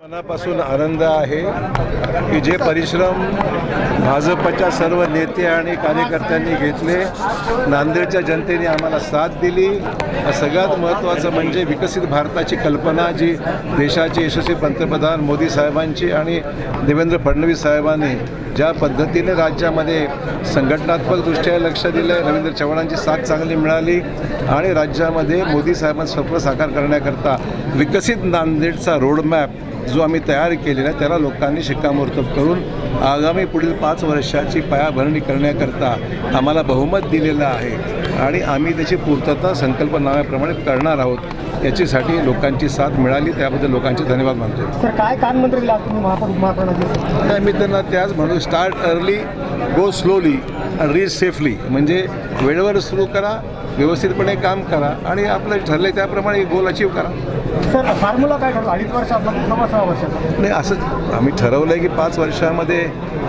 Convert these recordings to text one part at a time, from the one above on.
मनापासून आनंद आहे की जे परिश्रम भाजपच्या सर्व नेते आणि कार्यकर्त्यांनी घेतले, नांदेडच्या जनतेने आम्हाला साथ दिली. सगळ्यात महत्त्वाचं म्हणजे विकसित भारताची कल्पना जी देशाचे यशस्वी पंतप्रधान मोदी साहेबांची आणि देवेंद्र फडणवीस साहेबांनी ज्या पद्धतीने राज्यामध्ये संघटनात्मकदृष्ट्या लक्ष दिलं आहे, रवींद्र चव्हाणांची साथ चांगली मिळाली आणि राज्यामध्ये मोदी साहेबांचं स्वप्न साकार करण्याकरता विकसित नांदेडचा रोडमॅप जो आम्ही तयार केलेला आहे त्याला लोकांनी शिक्कामोर्तब करून आगामी पुढील 5 वर्षाची पायाभरणी करण्याकरता आम्हाला बहुमत दिलेलं आहे आणि आम्ही त्याची पूर्तता संकल्पनाम्याप्रमाणे करणार आहोत. याच्यासाठी लोकांची साथ मिळाली, त्याबद्दल लोकांचे धन्यवाद मानतो. सर, काय कानमंत्री तुम्ही महापौर मी त्यांना त्याच म्हणून स्टार्ट अर्ली, गो स्लोली आणि रीच सेफली, म्हणजे वेळेवर सुरू करा, व्यवस्थितपणे काम करा आणि आपलं ठरलं त्याप्रमाणे गोल अचीव करा. सर, फॉर्म्युला काय ठरला? 2.5 वर्ष आपला 6 वर्षाचा नाही, असं आम्ही ठरवलं आहे की 5 वर्षामध्ये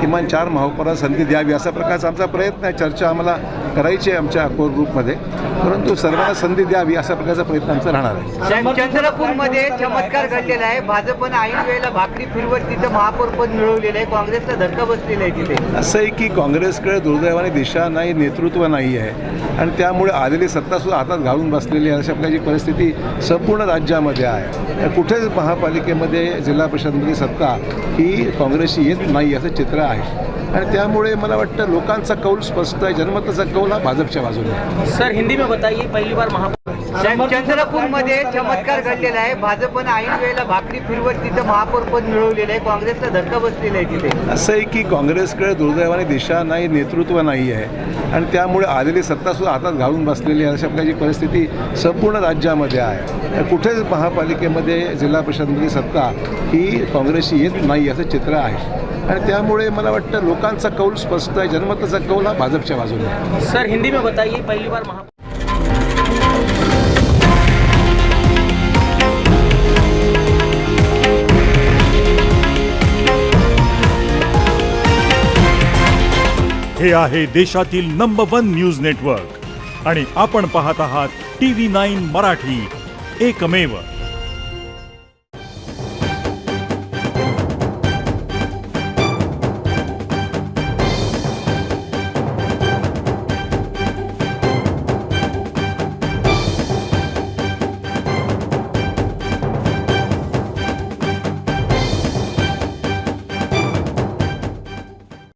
किमान 4 महापौरांना संधी द्यावी असा प्रकारचा आमचा प्रयत्न आहे. चर्चा आम्हाला करायची आहे आमच्या कोर ग्रुपमध्ये, परंतु सर्वांना संधी द्यावी असा प्रकारचा प्रयत्न आमचा राहणार आहे. चंद्रपूरमध्ये चमत्कार घडलेला आहे. भाजपनं ऐन वेळेला भाकरी फिरवत तिथं महापौर पद मिळवलेलं आहे. काँग्रेसला धक्का बसलेला आहे तिथे. असं आहे की काँग्रेसकडे दुर्दैवाने दिशा नाही, नेतृत्व नाही आहे आणि त्यामुळे आलेली सत्तासुद्धा हातात घालून बसलेली आहे. अशा प्रकारची परिस्थिती संपूर्ण राज्यामध्ये आहे. कुठेच महापालिकेमध्ये जिल्हा परिषदमध्ये सत्ता ही काँग्रेसची येत नाही असं चित्र आहे आणि त्यामुळे मला वाटतं लोकांचा कौल स्पष्ट आहे. जनमताचा कौल हा भाजपच्या बाजूने आहे. सर, हिंदी में बताइए, पहली बार चंद्रपूरमध्ये चमत्कार घडलेला आहे. भाजपनं ऐन वेळेला भाकरी फिरवत तिथं महापौर पद मिळवलेलं आहे. काँग्रेसला धक्का बसलेला आहे तिथे. असं आहे की काँग्रेसकडे दुर्दैवाने दिशा नाही, नेतृत्व नाही आहे आणि त्यामुळे आलेली सत्तासुद्धा हातात घालून बसलेली आहे. अशा प्रकारची परिस्थिती संपूर्ण राज्यामध्ये आहे. कुठेच महापालिकेमध्ये जिल्हा परिषदमध्ये सत्ता ही काँग्रेसची येत नाही असं चित्र आहे आणि त्यामुळे मला वाटतं लोकांचा कौल स्पष्ट आहे. जनमताचा कौल हा भाजपच्या बाजूने आहे. सर, हिंदी में बताइए, पहली बार हे आहे देशातील नंबर 1 न्यूज नेटवर्क आणि आपण पाहत आहात TV9 मराठी, एकमेव.